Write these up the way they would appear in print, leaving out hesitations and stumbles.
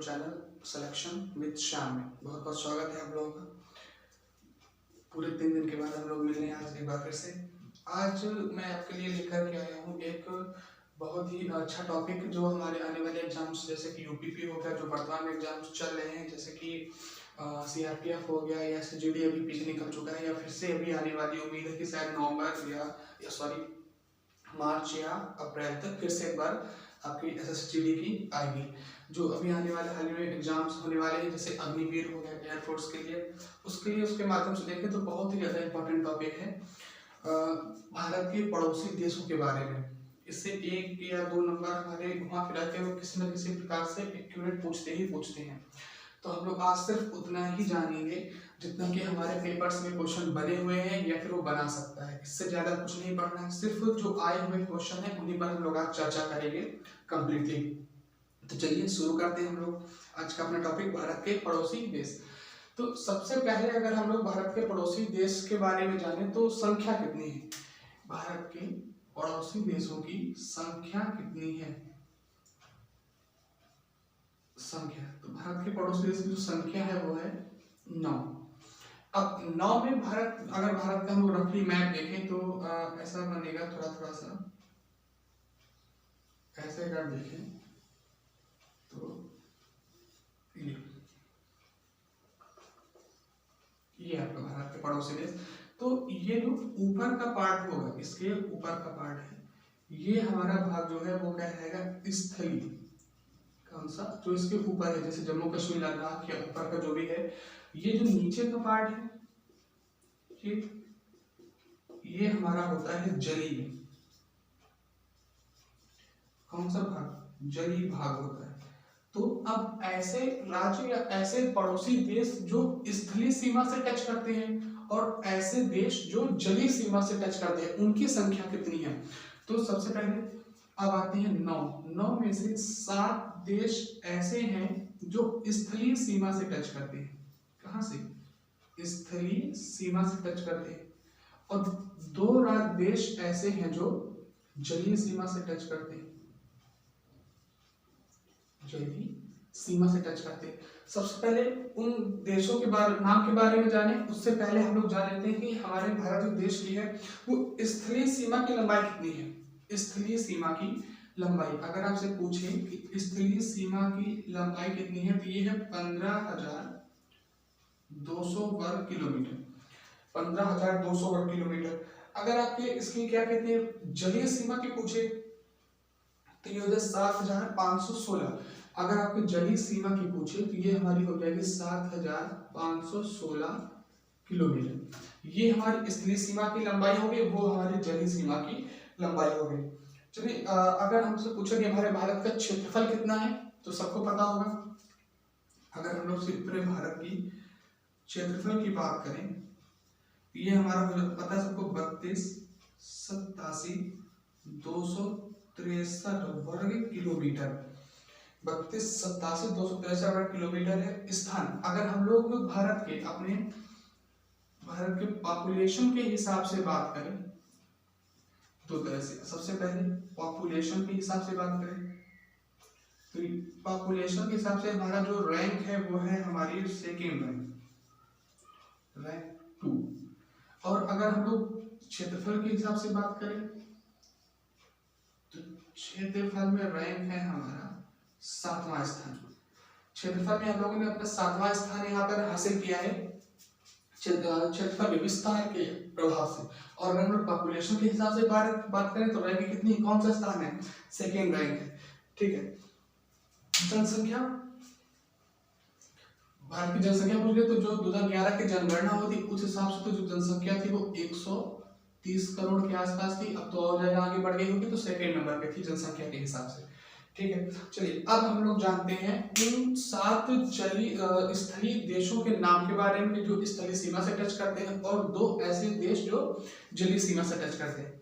Channel selection with Shyam में बहुत बहुत स्वागत है आप लोगों का। पूरे 3 दिन के बाद हम लोग मिलने आज एक बार फिर से। आज मैं आपके लिए लेकर के आया हूँ एक बहुत ही अच्छा टॉपिक जो हमारे आने वाले एग्जाम्स जैसे कि यूपीपी हो गया, जो वर्तमान में एग्जाम्स चल रहे हैं, जैसे कि सीआरपीएफ हो गया या एसजीडी अभी पीछे निकल चुका है या फिर से अभी आने वाली उम्मीद है कि शायद नवंबर या सॉरी मार्च या अप्रैल तक फिर से एक बार आपकी एसएसजीडी की आएगी। जो अभी आने वाले हाल में एग्जाम्स होने वाले हैं जैसे अग्निवीर हो गया एयरफोर्स के लिए, उसके माध्यम से देखें तो बहुत ही ज़्यादा इंपॉर्टेंट टॉपिक है भारत के पड़ोसी देशों के बारे में। इससे 1 या 2 नंबर हमारे घुमा फिरा के वो किसी न किसी प्रकार से एक्यूरेट पूछते हैं। तो हम लोग आज सिर्फ उतना ही जानेंगे जितना कि हमारे पेपर्स में क्वेश्चन बने हुए हैं या फिर वो बना सकता है। इससे ज़्यादा कुछ नहीं पढ़ना है, सिर्फ जो आए हुए क्वेश्चन है उन्हीं पर हम लोग आज चर्चा करेंगे कम्प्लीटली। तो चलिए शुरू करते हैं हम लोग आज का अपना टॉपिक, भारत के पड़ोसी देश। तो सबसे पहले अगर हम लोग भारत के पड़ोसी देश के बारे में जाने तो संख्या कितनी है, भारत के पड़ोसी देशों की संख्या कितनी है। संख्या तो भारत के पड़ोसी देश की जो संख्या है वो है 9। अब 9 में भारत, अगर भारत का हम लोग रफली मैप देखें तो ऐसा बनेगा, थोड़ा सा ऐसे अगर देखें तो ये आपका भारत के पड़ोसी देश। तो ये जो ऊपर का पार्ट होगा, इसके ऊपर का पार्ट है, ये हमारा भाग जो है वो क्या रहेगा, स्थलीय। कौन सा, जो इसके ऊपर है, जैसे जम्मू कश्मीर लद्दाख या ऊपर का जो भी है। ये जो नीचे का पार्ट है ये हमारा होता है जलीय। कौन सा भाग, जलीय भाग होता है। तो अब ऐसे राज्य या ऐसे पड़ोसी देश जो स्थलीय सीमा से टच करते हैं और ऐसे देश जो जलीय सीमा से टच करते हैं, उनकी संख्या कितनी है। तो सबसे पहले अब आते हैं 9 में से 7 देश ऐसे हैं जो स्थलीय सीमा से टच करते हैं। कहां से, स्थलीय सीमा से टच करते हैं। और 2 देश ऐसे हैं जो जलीय सीमा से टच करते हैं, जलीय सीमा से टच करते हैं। सबसे पहले उन देशों के नाम के बारे में जाने, उससे पहले हम लोग जान लेते हैं कि हमारे भारत जो देश की है वो स्थलीय सीमा की लंबाई कितनी है। स्थलीय सीमा की लंबाई अगर आपसे पूछे कि स्थलीय सीमा की लंबाई कितनी है तो ये है 15,200 वर्ग किलोमीटर। 15,200 वर्ग किलोमीटर। अगर आपके इसकी क्या कहते हैं, जलीय सीमा की पूछे तो ये हो जाए 7,516। अगर आपके जलीय सीमा की पूछे तो ये हमारी हो जाएगी 7,516 किलोमीटर। ये हमारी स्थलीय सीमा की लंबाई हो गई, वो हमारी जलीय सीमा की लंबाई हो गई। चलिए अगर हमसे पूछेंगे हमारे भारत का क्षेत्रफल कितना है तो सबको पता होगा। अगर हम लोग सिर्फ पूरे भारत की क्षेत्रफल की बात करें तो ये हमारा पता है सबको 32,87,263 वर्ग किलोमीटर। 32,87,263 वर्ग किलोमीटर है स्थान। अगर हम लोग भारत के पॉपुलेशन के हिसाब से बात करें दो तरह से, सबसे पहले पॉपुलेशन के हिसाब से बात करें तो पॉपुलेशन के हिसाब से हमारा जो रैंक है वो है हमारी सेकेंड रैंक 2। और अगर हम लोग क्षेत्रफल के हिसाब से बात करें तो क्षेत्रफल में रैंक है हमारा 7वां स्थान। क्षेत्रफल में हम लोगों ने अपना 7वां स्थान यहाँ पर हासिल किया है क्षेत्रफल विस्तार के प्रभाव से। और अगर हम लोग पॉपुलेशन के हिसाब से बात करें तो रैंक कितनी, कौन सा स्थान है, सेकेंड रैंक है। ठीक है, जनसंख्या, भारत की जनसंख्या पूछ ले तो जो 2011 की जनगणना हुई थी उस हिसाब से तो जो जनसंख्या थी वो 130 करोड़ के आसपास थी। अब तो और ज्यादा आगे बढ़ गई होगी, तो सेकेंड नंबर पे थी जनसंख्या के हिसाब से। ठीक है, चलिए अब हम लोग जानते हैं इन 7 स्थलीय देशों के नाम के बारे में जो स्थलीय सीमा से टच करते हैं और 2 ऐसे देश जो जलीय सीमा से टच करते हैं।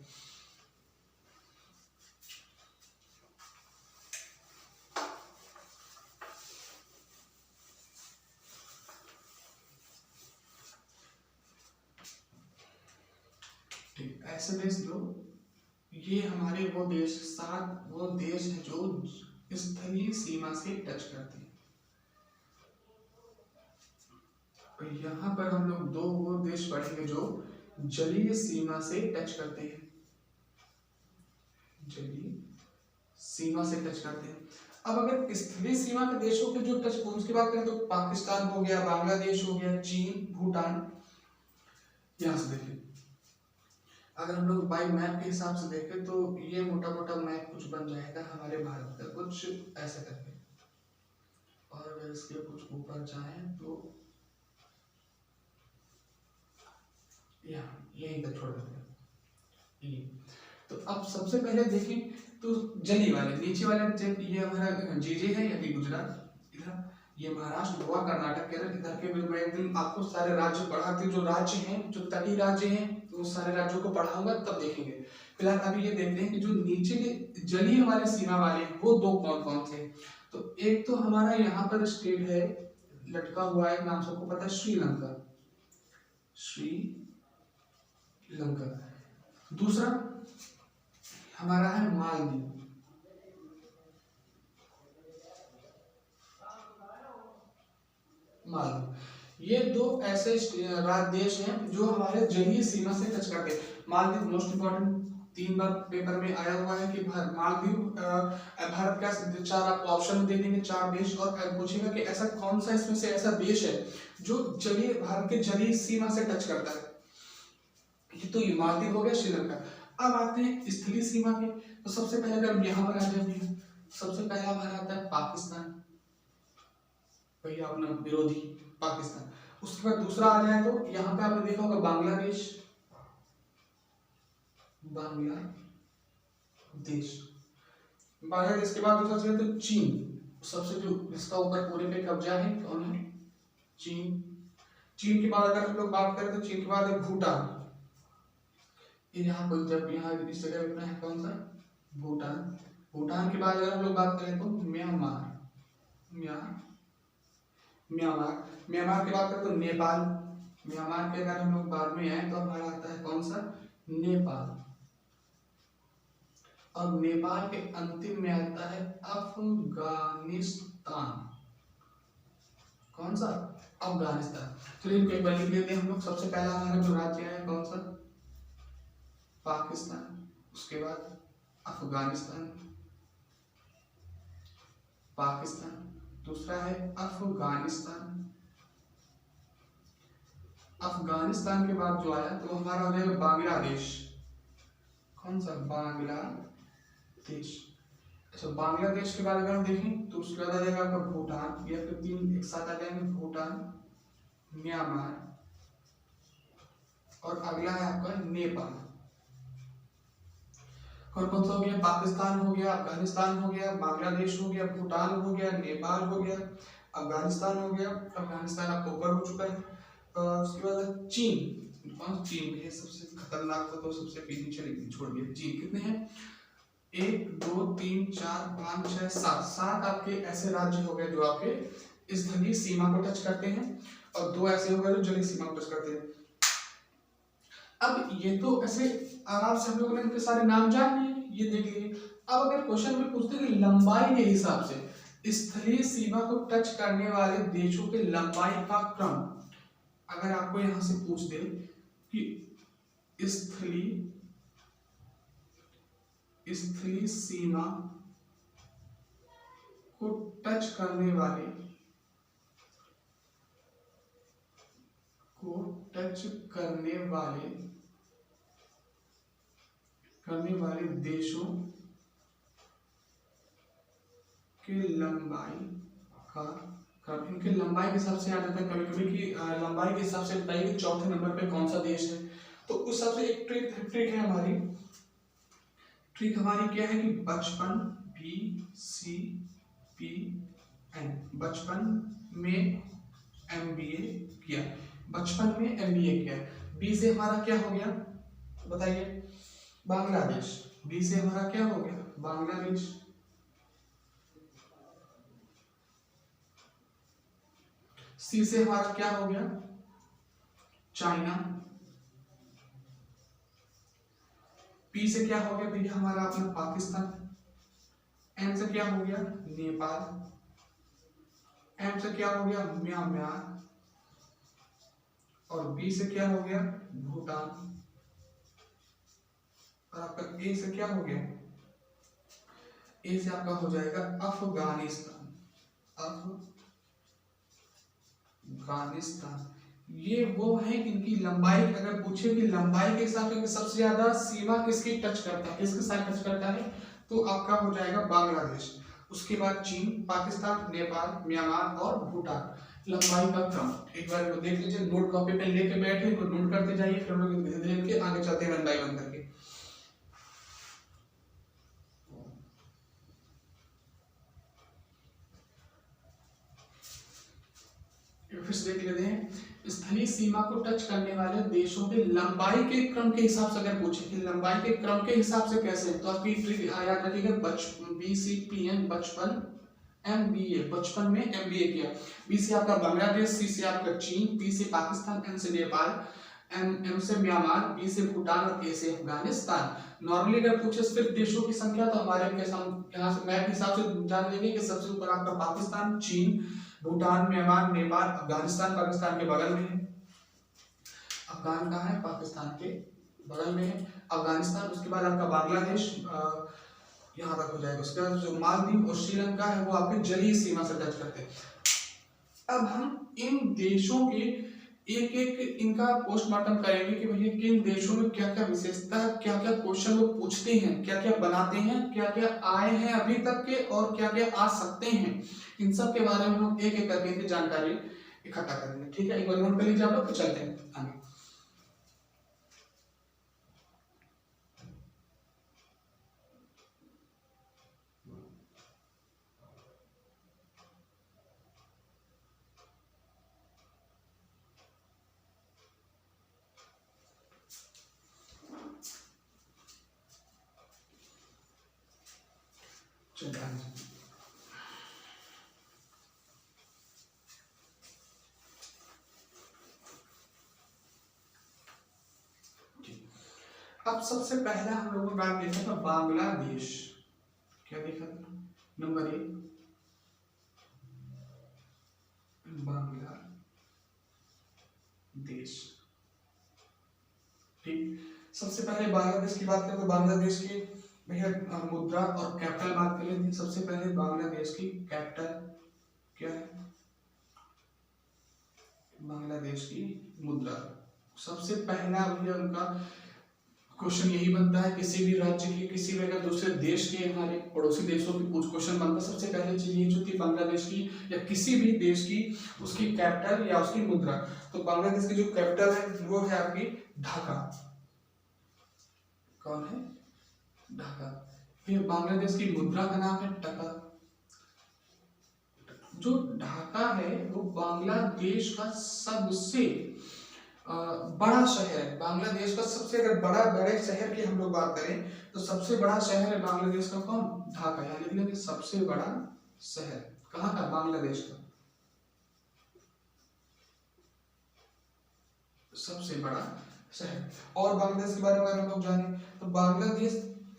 ऐसे देश जो ये हमारे वो देश 7 वो देश है जो स्थलीय सीमा से टच करते हैं। और यहाँ पर हम लोग दो वो देश पढ़ेंगे जो जलीय सीमा से टच करते हैं, जलीय सीमा से टच करते हैं। अब अगर स्थलीय सीमा के देशों के जो टच उसकी बात करें तो पाकिस्तान हो गया, बांग्लादेश हो गया, चीन, भूटान। यहाँ से देखें, अगर हम लोग बाई मैप के हिसाब से देखें तो ये मोटा मोटा मैप कुछ बन जाएगा हमारे भारत का, कुछ ऐसा करके। और अगर इसके कुछ ऊपर जाएं तो यहाँ यहीं तक छोड़ देते हैं ये। तो अब सबसे पहले देखें तो जली वाले नीचे वाले, ये हमारा जीजे है यानी गुजरात, इधर ये महाराष्ट्र, गोवा, कर्नाटक, केरल, इधर के मैं एक दिन आपको सारे राज्य पढ़ाते जो राज्य हैं, जो तटीय राज्य हैं, तो सारे राज्यों को पढ़ाऊंगा तब देखेंगे। फिलहाल अभी ये देखते हैं कि जो नीचे के जलीय हमारे सीमा वाले वो दो कौन कौन से। तो एक तो हमारा यहाँ पर स्टेट है लटका हुआ है, नाम सबको पता है, श्रीलंका, श्रीलंका। दूसरा हमारा है मालदीव, मालदीव। ये दो ऐसे राज्य देश हैं जो हमारे जलीय सीमा से टच करते हैं। मालदीव मोस्ट इंपॉर्टेंट, 3 बार पेपर में आया हुआ है कि मालदीव भारत का 4 आपको ऑप्शन दे देंगे, 4 देश, और पूछेगा कि ऐसा कौन सा इसमें से ऐसा देश है जो जलीय भारत के जलीय सीमा से टच करता है। ये तो ये मालदीव हो गया, श्रीलंका। अब आते हैं स्थलीय सीमा के, तो सबसे पहले अगर हम यहाँ पर आ जाए, सबसे पहला हमारा आता है पाकिस्तान, भैया अपना विरोधी पाकिस्तान। उसके बाद दूसरा आ जाए तो यहाँ पे आपने देखा होगा बांग्लादेश, बांग्लादेश के बाद दूसरा तो चीन, सबसे जो इसका ऊपर पूरे पे कब्जा है कौन है, चीन। चीन के बाद अगर हम लोग बात करें तो चीन के बाद है भूटान, यहाँ पर जब यहाँ इस जगह पे है कौन सा, भूटान। भूटान के बाद अगर हम लोग बात करें तो म्यांमार, म्यांमार के बाद करें तो नेपाल। म्यांमार के अगर हम लोग बाद में आए तो हमारा आता है कौन सा, नेपाल। और नेपाल के अंतिम में आता है अफगानिस्तान, कौन सा, अफगानिस्तान। चलिए इनको एक बार लिख लेते हैं हम लोग। सबसे पहला हमारा जो राज्य है कौन सा, पाकिस्तान, उसके बाद अफगानिस्तान, पाकिस्तान, दूसरा है अफगानिस्तान। अफगानिस्तान के बाद जो आया तो हमारा हो जाएगा बांग्लादेश, कौन सा, बांग्लादेश। अच्छा, बांग्लादेश के बाद अगर हम देखें तो उसके बाद आ जाएगा आपका भूटान, या फिर 3 एक साथ आ जाएंगे, भूटान, म्यांमार, और अगला है आपका नेपाल। कौन कौन सा हो गया, पाकिस्तान हो गया, अफगानिस्तान हो गया, बांग्लादेश हो गया, भूटान हो गया, नेपाल हो गया, अफगानिस्तान हो गया। अफगानिस्तान आपको ऊपर हो चुका है। उसके बाद चीन, कौन, चीन ये सबसे खतरनाक हो तो सबसे पीछे छोड़ दिया। चीन कितने हैं, 1 2 3 4 5 6 7 आपके ऐसे राज्य हो गए जो आपके स्थलीय सीमा को टच करते हैं, और 2 ऐसे हो गए जो जलीय सीमा को टच करते हैं। अब ये तो ऐसे आराम से हम लोगों ने इनके सारे नाम जान लिए, ये देख लिए। अब अगर क्वेश्चन में पूछते हैं लंबाई के हिसाब से स्थलीय सीमा को टच करने वाले देशों के लंबाई का क्रम, अगर आपको यहां से पूछ दे कि स्थलीय सीमा को टच करने वाले देशों के लंबाई का क्रम, इनके लंबाई के हिसाब से आ जाता है कभी कभी कि लंबाई के हिसाब से बताइए चौथे नंबर पे कौन सा देश है। तो उस हिसाब से एक ट्रिक है हमारी, ट्रिक हमारी क्या है कि बचपन BCPN, बचपन में MBA किया, बचपन में MBA किया। बी से हमारा क्या हो गया बताइए, बांग्लादेश। बी से हमारा क्या हो गया, बांग्लादेश। सी से हमारा क्या हो गया, चाइना। पी से क्या हो गया भैया हमारा अपना पाकिस्तान। एम से क्या हो गया, नेपाल। एम से क्या हो गया, म्यांमार। और बी से क्या हो गया भूटान, और आपका ए से क्या हो गया, ए से आपका हो जाएगा अफगानिस्तान, अफगानिस्तान। ये वो है इनकी लंबाई, अगर पूछे कि लंबाई के हिसाब से सबसे ज्यादा सीमा किसकी टच करता है, किसके साथ टच करता है, तो आपका हो जाएगा बांग्लादेश, उसके बाद चीन, पाकिस्तान, नेपाल, म्यांमार और भूटान। लंबाई का क्रम एक बार देख लीजिए, नोट कॉपी पेन लेके बैठे तो नोट करते जाइए, फिर हम लोग धीरे धीरे आगे चलते हैं वन बाय वन करके। फिर से देख लेते हैं, स्थलीय सीमा को टच करने वाले देशों के लंबाई के क्रम के हिसाब से अगर पूछे कि लंबाई के क्रम के हिसाब से कैसे, तो आपकी ट्रिक याद रखिएगा, BCPN बचपन, MBA बचपन में MBA किया। बी से आपका बांग्लादेश, सी से आपका चीन, पी से पाकिस्तान, एन से नेपाल, एम से म्यांमार, बी से भूटान और ए से अफगानिस्तान। नॉर्मली अगर पूछे सिर्फ देशों की संख्या तो हमारे यहाँ से मैप के हिसाब से जान लेंगे कि सबसे ऊपर आपका पाकिस्तान, चीन, भूटान, म्यांमार, नेपाल, अफगानिस्तान पाकिस्तान के बगल में है। अफगान कहाँ है, पाकिस्तान के बगल में है अफगानिस्तान। उसके बाद आपका बांग्लादेश यहाँ तक हो जाएगा। उसके बाद जो मालदीव और श्रीलंका है वो आपके जलीय सीमा से टच करते हैं। अब हम इन देशों के एक एक इनका पोस्टमार्टम करेंगे कि भैया किन देशों में क्या क्या विशेषता, क्या क्या क्वेश्चन वो पूछते हैं, क्या क्या बनाते हैं, क्या क्या आए हैं अभी तक के और क्या क्या आ सकते हैं, इन सब के बारे में हम एक एक करके इनकी जानकारी इकट्ठा करेंगे। ठीक है, एक बार नोट कर लीजिए आप लोग, फिर चलते हैं आगे। अब सबसे पहला हम लोगों ने बात देखा था बांग्लादेश। क्या देखा था, नंबर 1 बांग्लादेश। ठीक, सबसे पहले बांग्लादेश की बात करें तो बांग्लादेश की भैया मुद्रा और कैपिटल बात कर लेते हैं। सबसे पहले बांग्लादेश की कैपिटल क्या है, बांग्लादेश की मुद्रा। सबसे पहला भैया उनका क्वेश्चन यही बनता है, किसी भी राज्य के, किसी भी अगर दूसरे देश के, हमारे पड़ोसी देशों की कुछ क्वेश्चन बनता है, सबसे पहले चीज ये जो थी बांग्लादेश की या किसी भी देश की उसकी कैपिटल या उसकी मुद्रा। तो बांग्लादेश की जो कैपिटल है वो है आपकी ढाका। कौन है, ढाका। फिर बांग्लादेश की मुद्रा का नाम है टका। जो ढाका है वो बांग्लादेश का सबसे बड़ा शहर, बांग्लादेश का सबसे, अगर बड़े शहर की हम लोग बात करें तो सबसे बड़ा शहर है बांग्लादेश का कौन, ढाका। यानी कि सबसे बड़ा शहर कहाँ का, बांग्लादेश का सबसे बड़ा शहर। और बांग्लादेश के बारे में अगर हम लोग जाने तो बांग्लादेश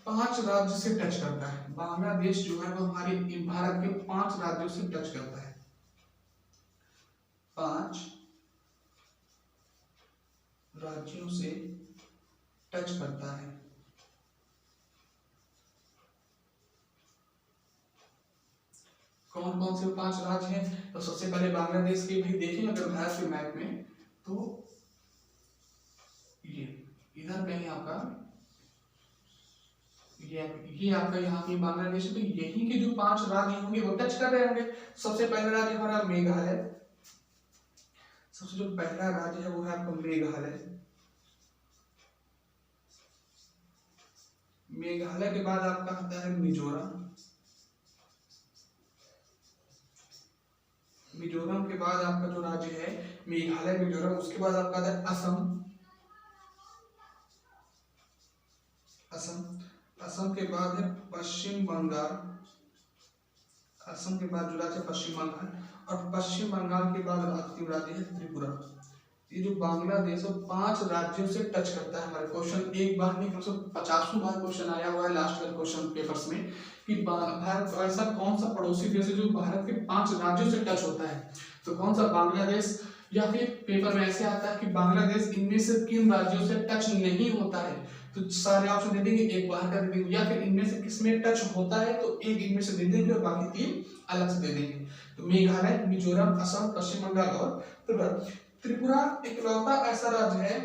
5 राज्य से टच करता है। बांग्लादेश जो है वो हमारे भारत के 5 राज्यों से टच करता है, 5 राज्यों से टच करता है। कौन कौन से 5 राज्य हैं, तो सबसे पहले बांग्लादेश के भी देखें अगर भारत के मैप में तो ये इधर कहीं आपका ये आपका यहाँ की बांग्लादेश, तो यही के जो 5 राज्य होंगे वो टच कर रहे होंगे। सबसे पहला राज्य हमारा मेघालय, सबसे जो पहला राज्य है वो है आपका मेघालय। मेघालय के बाद आपका आता है मिजोरम, मिजोरम के बाद आपका जो राज्य है मेघालय, मिजोरम। उसके बाद आपका आता है असम, असम। असम के बाद है पश्चिम बंगाल, असम के बाद जो राज्य है पश्चिम बंगाल, और पश्चिम बंगाल के बाद अंतिम राज्य है त्रिपुरा। ये जो बांग्लादेश है 5 राज्यों से टच करता है। हमारे क्वेश्चन एक बार नहीं, कम से कम 50 बार क्वेश्चन आया हुआ है लास्ट ईयर क्वेश्चन पेपर्स में कि भारत ऐसा कौन सा पड़ोसी देश है जो भारत के 5 राज्यों से टच होता है। तो कौन सा, बांग्लादेश या फिर पेपर में ऐसे आता है कि बांग्लादेश इनमें से किन राज्यों से टच नहीं होता है, तो सारे ऑप्शन दे देंगे, एक बाहर का दे देंगे, या फिर इनमें से किसमें टच होता है तो एक इनमें से दे देंगे और बाकी तीन अलग से दे देंगे। तो मेघालय, मिजोरम, असम, पश्चिम बंगाल और त्रिपुरा। त्रिपुरा इकलौता ऐसा राज्य है,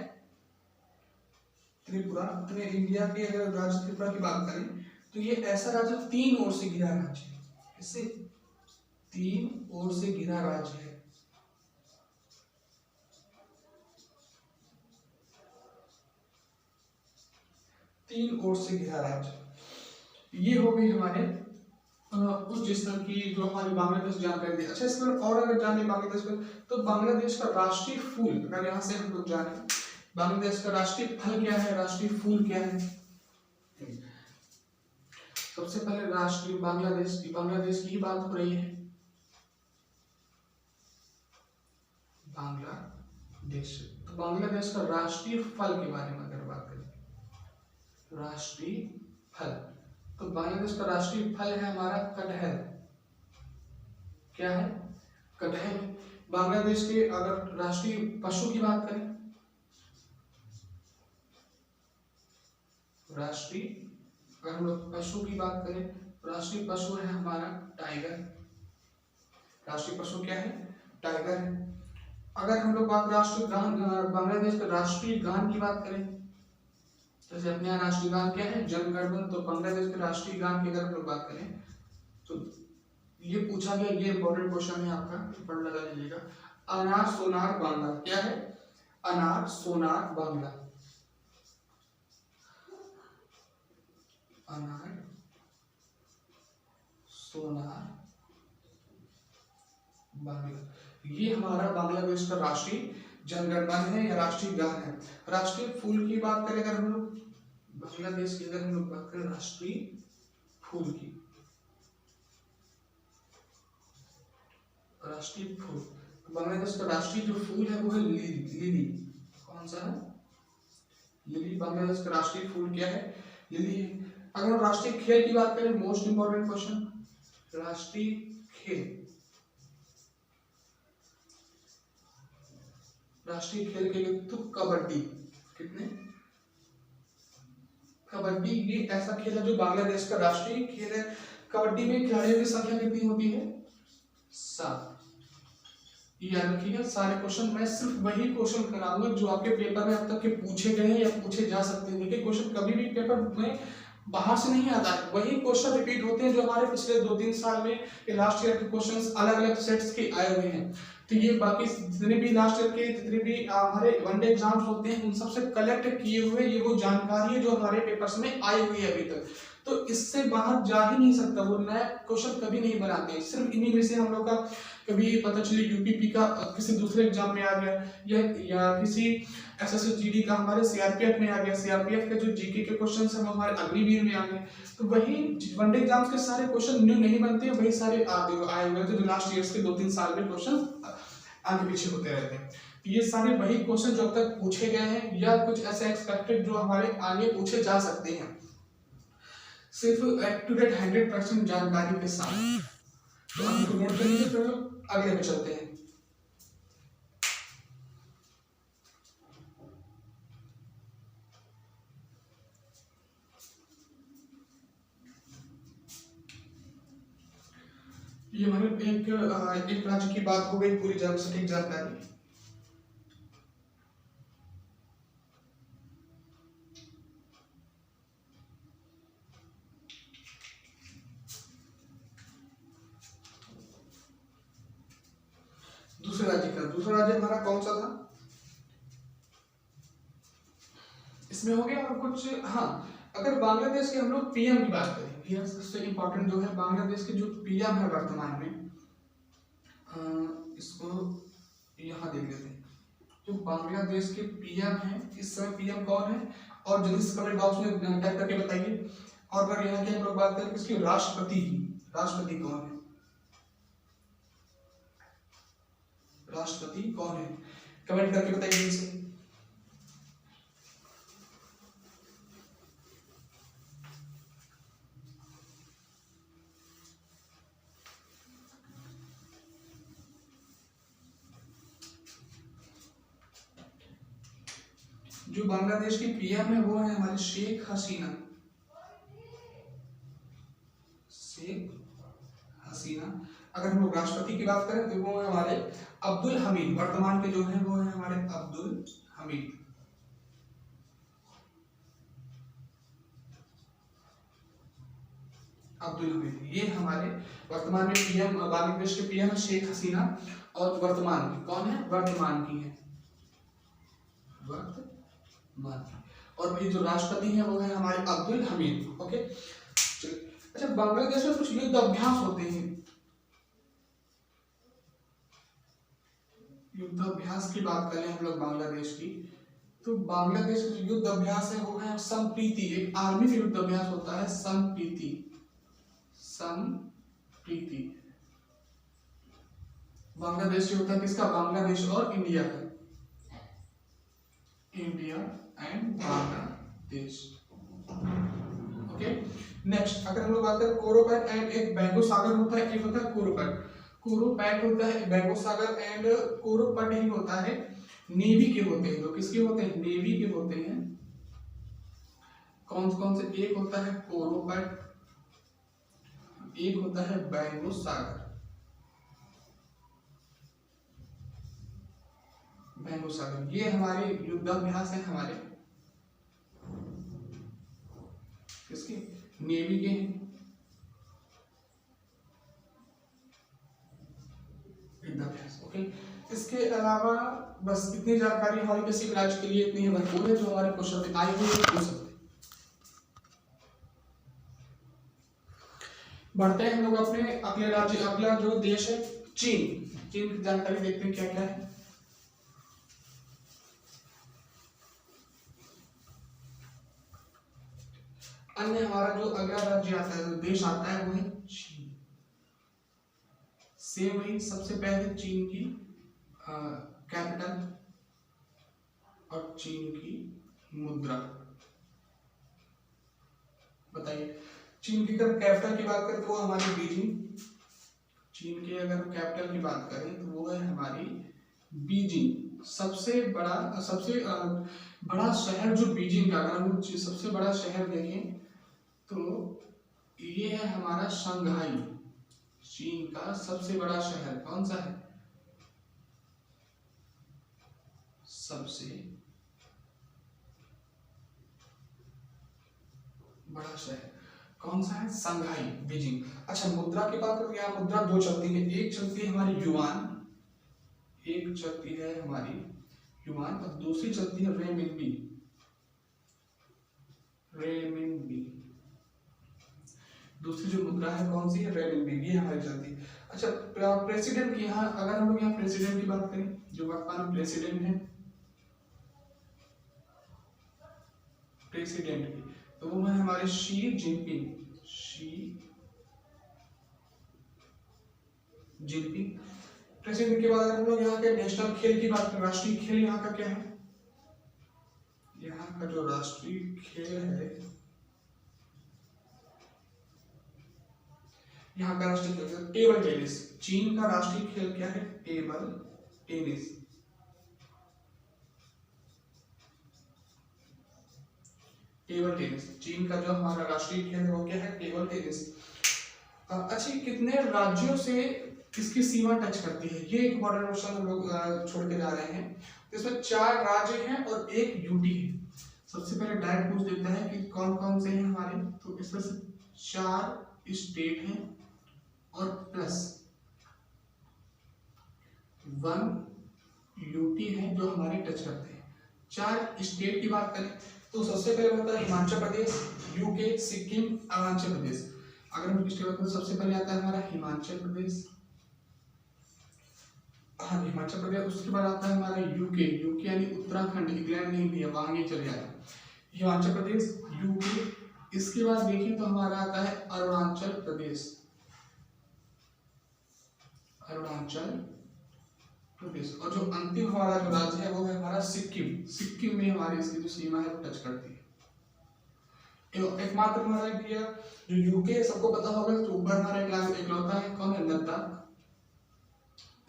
त्रिपुरा अपने इंडिया के अगर राज्य त्रिपुरा की बात करें तो ये ऐसा राज्य तीन ओर से घिरा राज्य है, इससे तीन ओर से घिरा राज्य है। तीन ओर से घिरा राज्य। ये हो गई हमारे उस जिस तरह की जो हमारी बांग्लादेश जानकारी दी। अच्छा, इसमें और अगर जाने बांग्लादेश का, तो बांग्लादेश का राष्ट्रीय फूल अगर यहाँ से हम लोग जाने, बांग्लादेश का राष्ट्रीय फल क्या है, राष्ट्रीय फूल क्या है। सबसे पहले राष्ट्रीय बांग्लादेश की ही बात हो रही है, बांग्लादेश। तो बांग्लादेश का राष्ट्रीय फल के बारे में अगर बात करें, राष्ट्रीय फल, तो बांग्लादेश का राष्ट्रीय फल है हमारा कटहल। क्या है? कटहल। बांग्लादेश के अगर राष्ट्रीय पशु की बात करें, राष्ट्रीय अगर हम लोग पशु की बात करें, राष्ट्रीय पशु है हमारा टाइगर। राष्ट्रीय पशु क्या है? टाइगर है। अगर हम लोग राष्ट्रीय गान, बांग्लादेश का राष्ट्रीय गान की बात करें, जैसे अपने यहाँ राष्ट्रीय गान क्या है? जन गण मन। तो बांग्लादेश के राष्ट्रीय गान की अगर हम लोग बात करें तो ये पूछा गया, ये इंपॉर्टेंट क्वेश्चन है आपका, पढ़ लगा लीजिएगा। अनार सोनार बांग्ला। क्या है? अनार सोनार बांग्ला। अनार सोनार बांग्ला, ये हमारा बांग्लादेश का राष्ट्रीय जनगणमन है या राष्ट्रीय गान है। राष्ट्रीय फूल की बात करें अगर हम लोग, बांग्लादेश की अगर हम लोग बात करें राष्ट्रीय फूल की, राष्ट्रीय फूल, बांग्लादेश का राष्ट्रीय जो फूल है वो है लिली। कौन सा है? लिली। बांग्लादेश का राष्ट्रीय फूल क्या है? लिली है। अगर हम राष्ट्रीय खेल की बात करें, मोस्ट इंपॉर्टेंट क्वेश्चन, राष्ट्रीय खेल, राष्ट्रीय खेल के लिए तो कबड्डी। कितने? कबड्डी ये ऐसा खेल है जो बांग्लादेश का राष्ट्रीय खेल है। कबड्डी में खिलाड़ियों की संख्या कितनी होती है? 7। ये याद रखिएगा। सारे क्वेश्चन मैं सिर्फ वही क्वेश्चन कराऊंगा जो आपके पेपर में अब तक के पूछे गए हैं या पूछे जा सकते हैं। देखिए, क्वेश्चन कभी भी पेपर में बाहर से नहीं आता है, वही क्वेश्चन रिपीट होते हैं जो हमारे पिछले 2-3 साल में लास्ट ईयर के क्वेश्चंस अलग अलग सेट्स के आए हुए हैं। तो ये बाकी जितने भी लास्ट ईयर के जितने भी हमारे वनडे एग्जाम्स होते हैं उन सबसे कलेक्ट किए हुए ये वो जानकारी है जो हमारे पेपर्स में आई हुई है अभी तक। तो इससे बाहर जा ही नहीं सकता, वो नया क्वेश्चन कभी नहीं बनाते। सिर्फ इन्हीं में से हम लोग का कभी पता चले यूपीपी का किसी दूसरे एग्जाम में आ गया, या किसी एसएसजी का हमारे सीआरपीएफ में आ गया, सीआरपीएफ के जो जीके के क्वेश्चंस हैं वो हमारे अग्निवीर में आ गए। तो वही वनडे एग्जाम्स के सारे क्वेश्चन न्यू नहीं बनते, वही सारे आए हुए थे जो लास्ट ईयर्स के 2-3 साल में क्वेश्चन आगे पीछे होते रहते हैं। ये सारे वही क्वेश्चन जो अब तक पूछे गए हैं या कुछ ऐसे एक्सपेक्टेड जो हमारे आगे पूछे जा सकते हैं, सिर्फ अप टू डेट 100% जानकारी के साथ। तो हम नोट करेंगे, फिर आगे पे चलते हैं। ये हमारे एक राज्य की बात हो गई, पूरी सटीक जानकारी। दूसरा राज्य हमारा कौन सा था? इसमें हो गया और कुछ। हाँ, अगर बांग्लादेश के हम लोग पीएम की बात करें, पीएम सबसे इंपॉर्टेंट जो है बांग्लादेश के जो पीएम है वर्तमान में, इसको यहाँ देख लेते हैं। जो बांग्लादेश के पीएम है इस समय, पीएम कौन है? और जल्दी से कमेंट बॉक्स में टाइप करके बताइए। और अगर यहाँ की हम लोग बात करें किसकी, राष्ट्रपति की, राष्ट्रपति कौन है? राष्ट्रपति कौन है? कमेंट करके बताइए इसे। जो बांग्लादेश की पीएम है वो है हमारी शेख हसीना। शेख हसीना। अगर हम लोग राष्ट्रपति की बात करें तो वो है हमारे अब्दुल हमीद। वर्तमान के जो है वो है हमारे अब्दुल हमीद। अब्दुल हमीद ये हमारे वर्तमान में पीएम, बांग्लादेश के पीएम है शेख हसीना। और वर्तमान की कौन है? वर्तमान की है, वर्तमान की। और ये जो राष्ट्रपति है वो है हमारे अब्दुल हमीद। ओके, अच्छा बांग्लादेश में कुछ युद्ध अभ्यास होते हैं। युद्ध अभ्यास की बात करें हम लोग बांग्लादेश की, तो बांग्लादेश का जो युद्ध अभ्यास है वो है संप्रीति। एक आर्मी का युद्ध अभ्यास होता है संप्रीति। संप्रीति बांग्लादेश होता है किसका? बांग्लादेश और इंडिया का। India and Bangladesh. Okay, next अगर हम लोग बात करें कोरोपैट एंड एक बैंगोसागर होता है, एक होता है कोरोपैट। कोरोपैट होता है बैंगोसागर एंड कोरोपैट ही होता है नेवी के होते हैं। तो किसके होते हैं? नेवी के होते हैं। कौन कौन से? एक होता है कोरोपैट, एक होता है बैंगोसागर। बैंगोसागर ये हमारे युद्धाभ्यास है हमारे किसके? नेवी के युद्धाभ्यास। ओके, इसके अलावा बस इतनी जानकारी हमारी बेसिक राज्य के लिए इतनी है भरपूर है जो हमारे क्वेश्चन में आई हुई है पूछ सकते। बढ़ते हैं हम लोग अपने अगले राज्य, अगला जो देश है चीन। चीन की जानकारी देखते हैं क्या क्या है। अन्य हमारा जो अगला राज्य आता है, जो देश आता है वो है चीन। सेम वही, सबसे पहले चीन की कैपिटल और चीन की मुद्रा बताइए। चीन की अगर कैपिटल की बात करें तो वो हमारी बीजिंग। चीन की अगर कैपिटल की बात करें तो वो है हमारी बीजिंग। सबसे बड़ा शहर जो बीजिंग का, अगर हम सबसे बड़ा शहर देखें तो ये है हमारा शंघाई। चीन का सबसे बड़ा शहर कौन सा है? सबसे बड़ा शहर कौन सा है? Shanghai, Beijing. अच्छा मुद्रा की बात करें, यहाँ मुद्रा दो चलती है। एक चलती है हमारी युआन, एक चलती है हमारी युआन और दूसरी चलती है रेमिनबी। रेमिनबी दूसरी जो मुद्रा है कौन सी है? रेमिनबी, ये हमारी चलती है। अच्छा प्रेसिडेंट की, यहाँ अगर हम लोग यहाँ प्रेसिडेंट की बात करें, जो वर्तमान प्रेसिडेंट है प्रेसिडेंट की, तो वो है हमारे Xi Jinping. Xi Jinping president के बाद अगर हम लोग यहाँ के नेशनल खेल की बात करें, राष्ट्रीय खेल यहाँ का क्या है? यहाँ का जो राष्ट्रीय खेल है, यहाँ का राष्ट्रीय खेल टेबल टेनिस। चीन का राष्ट्रीय खेल क्या है? Table tennis. टेबल टेनिस चीन का जो हमारा राष्ट्रीय खेल है वो क्या है? Table tennis. अच्छी कितने राज्यों से इसकी सीमा टच करती है? ये एक मॉडल क्वेश्चन हम लोग छोड़ के जा रहे हैं। इसमें 4 राज्य हैं और एक यूटी है। सबसे पहले डायरेक्ट पूछ देता है कि कौन कौन से हैं हमारे, तो इसमें से 4 स्टेट हैं और प्लस 1 यूटी है जो हमारे टच करते हैं। 4 स्टेट की बात करें तो सबसे पहले होता है हिमाचल प्रदेश, यूके, सिक्किम, अरुणाचल प्रदेश। अगर हम स्टेट में सबसे पहले आता है हमारा हिमाचल प्रदेश, हाँ हिमाचल प्रदेश। उसके बाद आता है हमारा यूके, यूके यानी उत्तराखंड, इंग्लैंड नहीं भी है, वहां ये चले जाएगा। हिमाचल प्रदेश, यूके। इसके बाद देखें तो हमारा आता है अरुणाचल प्रदेश, अरुणाचल प्रदेश। और जो अंतिम हमारा जो राज्य है वो है हमारा सिक्किम। सिक्किम में हमारी इसकी जो सीमा है वो टच करती है। एकमात्र हमारा इंडिया जो यूके सबको पता होगा, तो ऊपर हमारा इकलौता है कौन है? लद्दाख।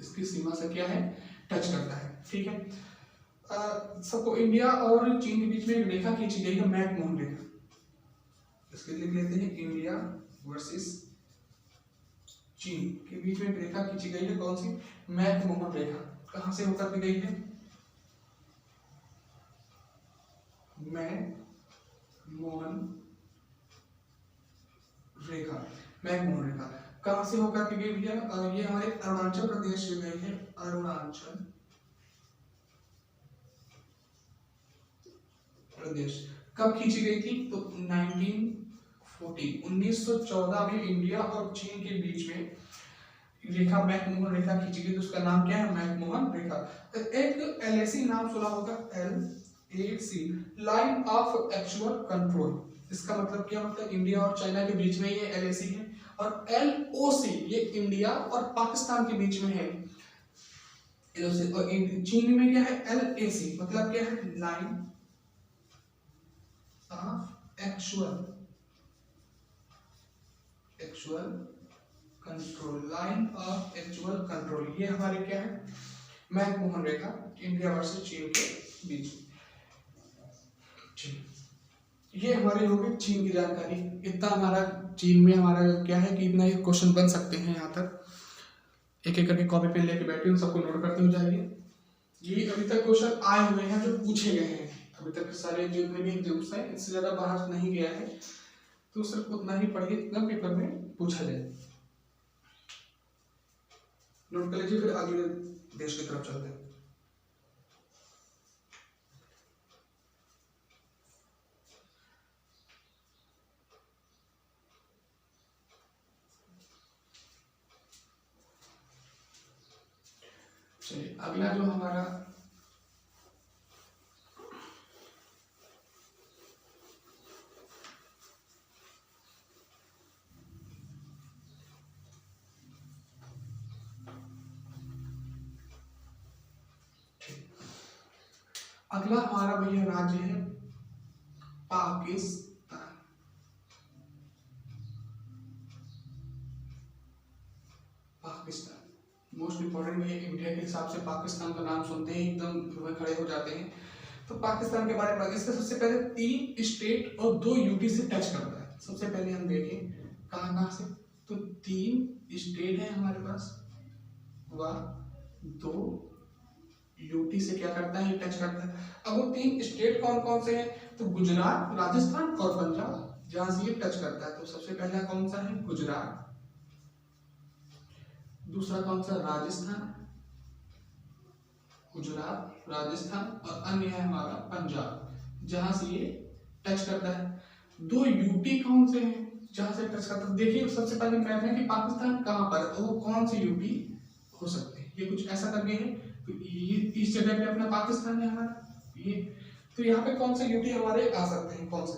इसकी सीमा से क्या है? टच करता है। ठीक है, सबको इंडिया और चीन के बीच में एक रेखा खींची गई है, मैकमोहन रेखा। इसके लिख लेते हैं, इंडिया वर्सेस चीन के बीच में एक रेखा खींची गई है, कौन सी? मैकमोहन रेखा। कहां से होकर के गई है? मैकमोहन रेखा। मैकमोहन रेखा कहां से होकर के गई भैया? ये हमारे अरुणाचल प्रदेश से गई है। अरुणाचल प्रदेश। कब खींची गई थी? तो 1914 में इंडिया और चीन के बीच में रेखा, मैकमोहन रेखा खींची गई। तो उसका नाम क्या है? मैकमोहन रेखा। एक LAC नाम सुना होगा, LAC, line of actual control. इसका मतलब क्या होता है? इंडिया और चाइना के बीच में ये LAC है, और LOC ये इंडिया और पाकिस्तान के बीच में है। LOC और चीन में क्या है? LAC मतलब क्या है? Line of actual control. Line of actual control ये हमारे क्या है? मैकमोहन रेखा, इंडिया वर्सेस चीन के बीच। ये हमारे हो गए चीन की जानकारी। इतना हमारा चीन में हमारा क्या है कि इतना ही क्वेश्चन बन सकते हैं। यहाँ तक एक एक करके कॉपी पेन लेके बैठे, उन सबको नोट करते हो जाइए। ये अभी तक क्वेश्चन आए हुए हैं जो पूछे गए हैं अभी तक सारे जितने भी एग्जाम्स हैं, इससे ज्यादा बाहर नहीं गया है, तो सिर्फ उतना ही पढ़िए जितना पेपर में पूछा जाए। नोट कर लीजिए, फिर अगले देश की तरफ चलते हैं। चलिए अगला जो हमारा अगला हमारा भैया राज्य है पाकिस्तान। पाकिस्तान मोस्ट इंपॉर्टेंट भैया, इंडिया के हिसाब से पाकिस्तान का नाम सुनते ही एकदम खड़े हो जाते हैं। तो पाकिस्तान के बारे में इसका सबसे पहले 3 स्टेट और 2 यूटी से टच करता है। सबसे पहले हम देखें कहाँ कहाँ से, तो 3 स्टेट है हमारे पास व 2 यूटी से क्या करता है? टच करता है। अब वो 3 स्टेट कौन कौन से हैं? तो गुजरात, राजस्थान और पंजाब, जहां से ये टच करता है। तो सबसे पहला कौन सा है? गुजरात। दूसरा कौन सा? राजस्थान, गुजरात, राजस्थान, और अन्य है हमारा पंजाब, जहां से ये टच करता है। 2 यूटी कौन से हैं जहां से टच करता है? देखिए सबसे पहले मैप है कि पाकिस्तान कहां पर है, तो वो कौन सी यूटी हो सकते हैं। ये कुछ ऐसा करके है, तो ये इस जगह पे अपना पाकिस्तान है हमारा ये। तो यहाँ पे कौन से यूटी हमारे आ सकते हैं? कौन से?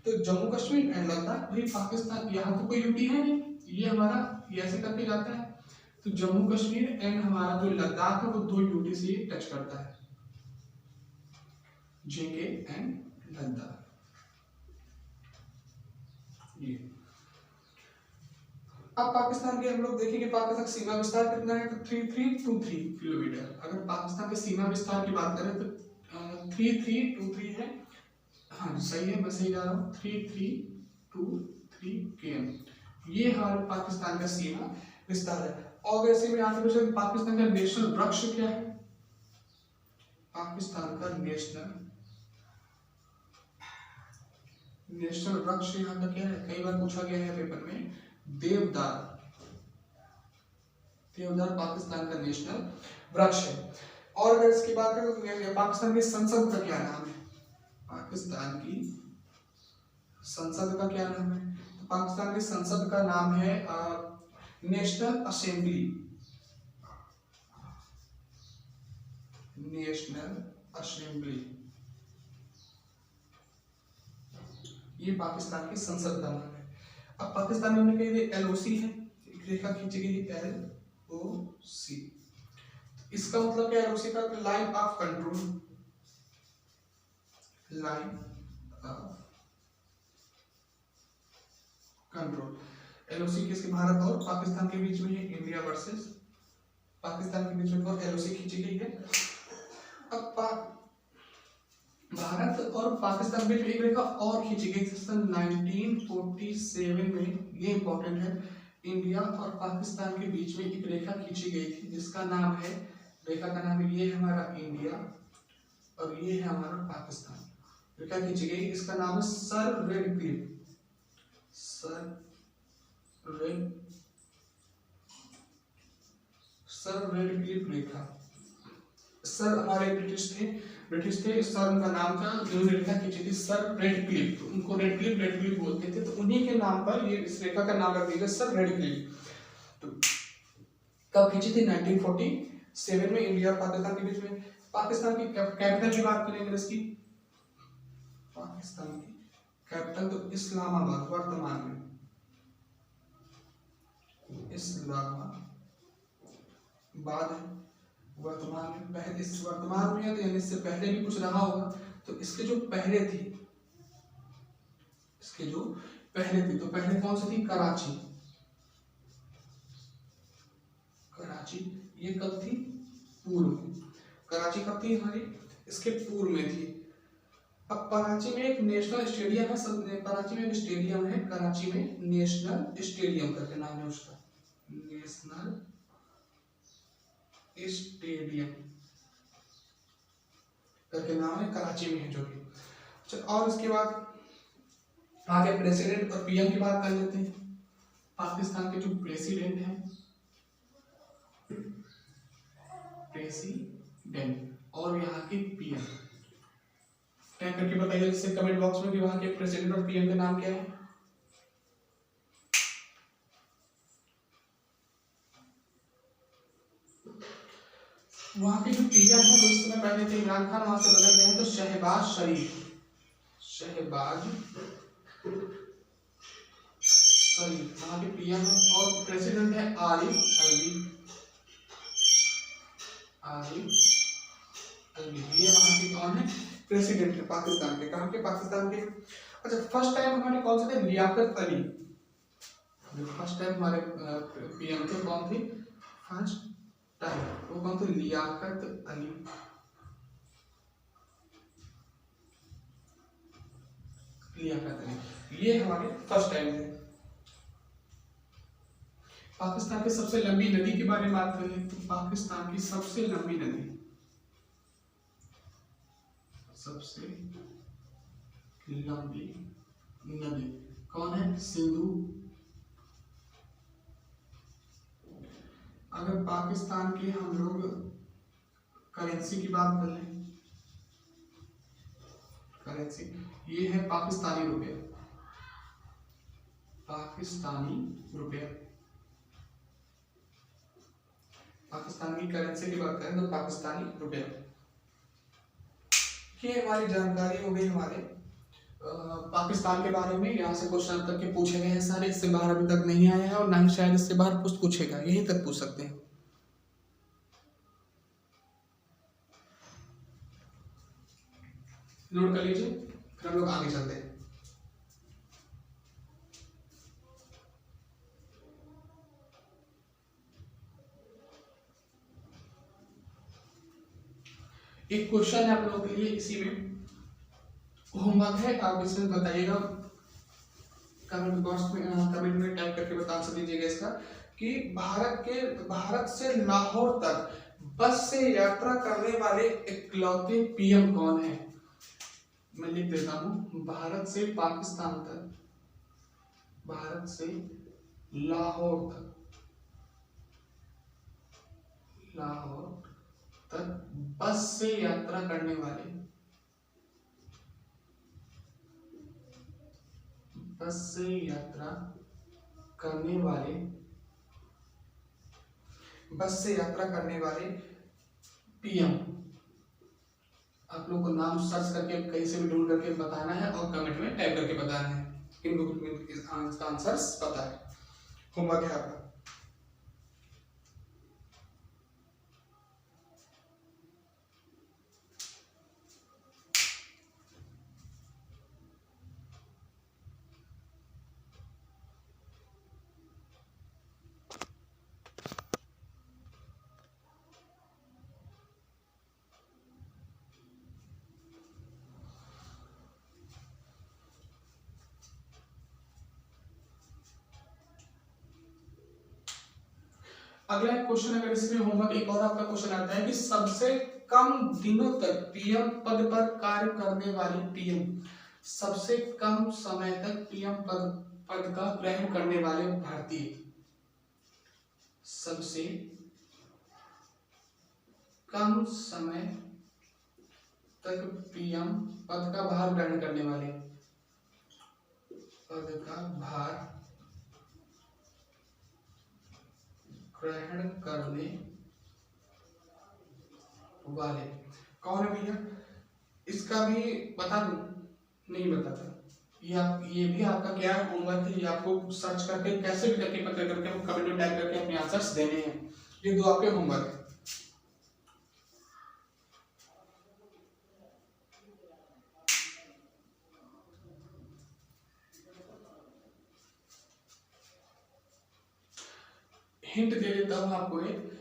तो जम्मू कश्मीर एंड लद्दाख। भाई पाकिस्तान यहाँ तो कोई यूटी है नहीं, ये हमारा ये ऐसे करके जाता है। तो जम्मू कश्मीर एंड हमारा जो लद्दाख है वो 2 यूटी से टच करता है, जेके एंड लद्दाख। ये अब पाकिस्तान के हम लोग देखेंगे पाकिस्तान का सीमा विस्तार कितना है? तो 3323 किलोमीटर। अगर पाकिस्तान के सीमा विस्तार की बात करें तो 3323 है। हाँ सही है, मैं सही जा रहा हूँ। 3323 km ये हमारे पाकिस्तान का सीमा विस्तार है। और वैसे में यहाँ से पाकिस्तान का नेशनल वृक्ष क्या है? पाकिस्तान का नेशनल वृक्ष यहाँ का क्या है? कई बार पूछा गया है पेपर में, देवदार। देवदार पाकिस्तान का नेशनल वृक्ष है। और अगर इसकी बात करें तो पाकिस्तान की संसद का क्या नाम है? पाकिस्तान की संसद का क्या नाम है? तो पाकिस्तान की संसद का नाम है नेशनल असेंबली। नेशनल असेंबली ये पाकिस्तान की संसद का नाम है। अब पाकिस्तान में हमने कही LOC है, एक रेखा खींची गई LOC। इसका मतलब क्या है? LOC का line of control. Line of control LOC किसके? भारत और पाकिस्तान के बीच में है, इंडिया वर्सेस पाकिस्तान के बीच में LOC खींची गई है। अब भारत और पाकिस्तान बीच में एक रेखा और खींची गई सन 1947 में, ये इंपॉर्टेंट है। इंडिया और पाकिस्तान के बीच में एक रेखा खींची गई थी जिसका नाम है, रेखा का नाम है, ये है हमारा इंडिया और ये है हमारा पाकिस्तान। रेखा खींची गई, इसका नाम है sir Radcliffe, sir Radcliffe रेखा। सर हमारे ब्रिटिश थे, सर उनका नाम था, जिन्होंने रेखा खींची थी सर रेड क्लिफ, उनको रेड क्लिफ बोलते थे, तो उन्हीं के नाम पर ये इस रेखा का नाम रख दिया सर रेड क्लिफ। तो कब खींची थी? 1947 में इंडिया और पाकिस्तान के बीच में। पाकिस्तान की कैपिटल की बात करेंगे इसकी, पाकिस्तान की कैपिटल तो इस्लामाबाद, वर्तमान में इस्लामाबाद है, वर्तमान में। पहले इस वर्तमान में है तो यानी इससे पहले भी कुछ रहा होगा, तो इसके जो पहले थी, तो पहले कौन सी थी? कराची। ये कब थी? पूर्व में। कराची कब थी हमारी? इसके पूर्व में थी। अब कराची में एक नेशनल स्टेडियम है, कराची में एक स्टेडियम है, कराची में नेशनल स्टेडियम करके नाम है उसका, नेशनल स्टेडियम करके नाम है, कराची में है जो कि। अच्छा, और इसके बाद आगे प्रेसिडेंट और पीएम की बात कर लेते हैं। पाकिस्तान के जो प्रेसिडेंट हैं, प्रेसिडेंट, और यहाँ की पीएम, टाइप करके बताइए इससे कमेंट बॉक्स में कि वहाँ के प्रेसिडेंट और पीएम का नाम क्या है। वहाँ के जो पीएम है वो इस समय पहले थे इमरान खान, वहां से बदल गए हैं तो शहबाज शरीफ, वहाँ के पीएम है। और प्रेसिडेंट है आरिफ अलवी, ये वहाँ के कौन है? प्रेसिडेंट है पाकिस्तान के। कहाँ के? पाकिस्तान के। अच्छा, फर्स्ट टाइम हमारे कौन से थे? लियाकत अली। फर्स्ट टाइम हमारे पीएम थे कौन थे? फर्स्ट टाइम वो कौन थे? लियाकत अली। ये हमारे फर्स्ट टाइम थे। पाकिस्तान की सबसे लंबी नदी के बारे में बात करें तो पाकिस्तान की सबसे लंबी नदी कौन है? सिंधु। अगर पाकिस्तान की हम लोग करेंसी की बात कर लें, करेंसी ये है पाकिस्तानी रुपया, पाकिस्तान की करेंसी की बात करें तो पाकिस्तानी रुपया। ये हमारी जानकारी हो गई हमारे पाकिस्तान के बारे में। यहाँ से क्वेश्चन तक के पूछे गए हैं सारे, इससे बाहर अभी तक नहीं आया है और ना ही शायद इससे बाहर कुछ पूछेगा, यहीं तक पूछ सकते हैं। नोट कर लीजिए, फिर हम लोग आगे चलते हैं। एक क्वेश्चन है आप लोगों के लिए, इसी में होमवर्क है, आप इसमें बताइएगा, कमेंट बॉक्स में कमेंट में टाइप करके बता दीजिएगा इसका कि भारत से लाहौर तक बस से यात्रा करने वाले इकलौते पीएम कौन है? मैं लिख देता हूं, भारत से पाकिस्तान तक, भारत से लाहौर तक बस से यात्रा करने वाले, बस से यात्रा करने वाले पीएम। आप लोग को नाम सर्च करके कहीं से भी ढूंढ करके बताना है और कमेंट में टाइप करके बताना है, इनको इसका आंसर्स पता है। होमवर्क है आपका। अगला एक क्वेश्चन, अगर इसमें होमवर्क एक और आपका क्वेश्चन आता है कि सबसे कम दिनों तक पीएम पद पर कार्य करने वाली पीएम, सबसे कम समय तक पीएम पद का ग्रहण करने वाले भारतीय, सबसे कम समय तक पीएम पद का भार ग्रहण करने वाले, पद का भार ग्रहण करने वाले कौन है भैया? इसका भी बता दूं? नहीं बताता। ये भी आपका क्या होमवर्क है, ये आपको सर्च करके कैसे भी करके पता करके आपको कमेंट में टाइप करके अपने आंसर्स देने हैं। ये दो आपके होमवर्क है। हिंट दे देता हूं आपको एक,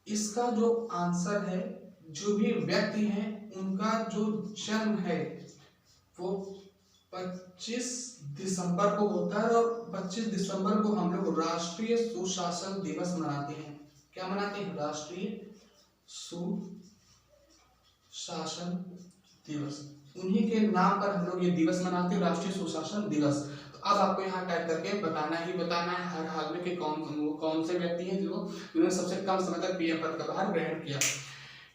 इसका जो आंसर है, जो भी व्यक्ति है उनका जो जन्म है वो 25 दिसंबर को होता है, और 25 दिसंबर को हम लोग राष्ट्रीय सुशासन दिवस मनाते हैं। क्या मनाते हैं? राष्ट्रीय सुशासन दिवस। उन्हीं के नाम पर हम लोग ये दिवस मनाते हैं, राष्ट्रीय सुशासन दिवस। तो अब आपको यहाँ टाइप करके बताना ही बताना है हर हाल में कि कौन से व्यक्ति हैं जिन्होंने सबसे कम समय तक पीएम पद का भार ग्रहण किया।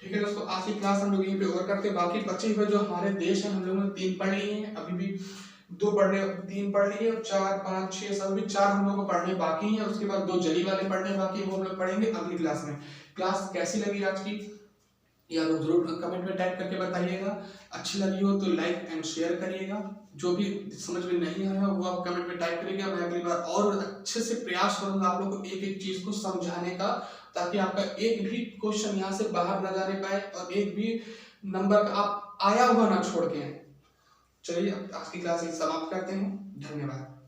ठीक है दोस्तों, आज की क्लास हम लोग यहीं पे ओवर करते हैं। बाकी बचे हुए जो हमारे देश है, हम लोगों ने 3 पढ़ लिए हैं, अभी भी 3 पढ़ लिए, और 4, 5, 6, 7 भी 4 हम लोग को पढ़ने बाकी हैं। उसके बाद 2 जली वाले पढ़ने बाकी है, वो हम लोग पढ़ेंगे अगली क्लास में। क्लास कैसी लगी आज की, ये आप लोग जरूर कमेंट में टाइप करके बताइएगा। अच्छी लगी हो तो लाइक एंड शेयर करिएगा। जो भी समझ में नहीं आया वो आप कमेंट में टाइप करिएगा। मैं अगली बार और अच्छे से प्रयास करूंगा आप लोग को एक एक चीज को समझाने का, ताकि आपका एक भी क्वेश्चन यहाँ से बाहर न जाने पाए और एक भी नंबर आप आया हुआ ना छोड़ के। चलिए आज की क्लास समाप्त करते हैं। धन्यवाद।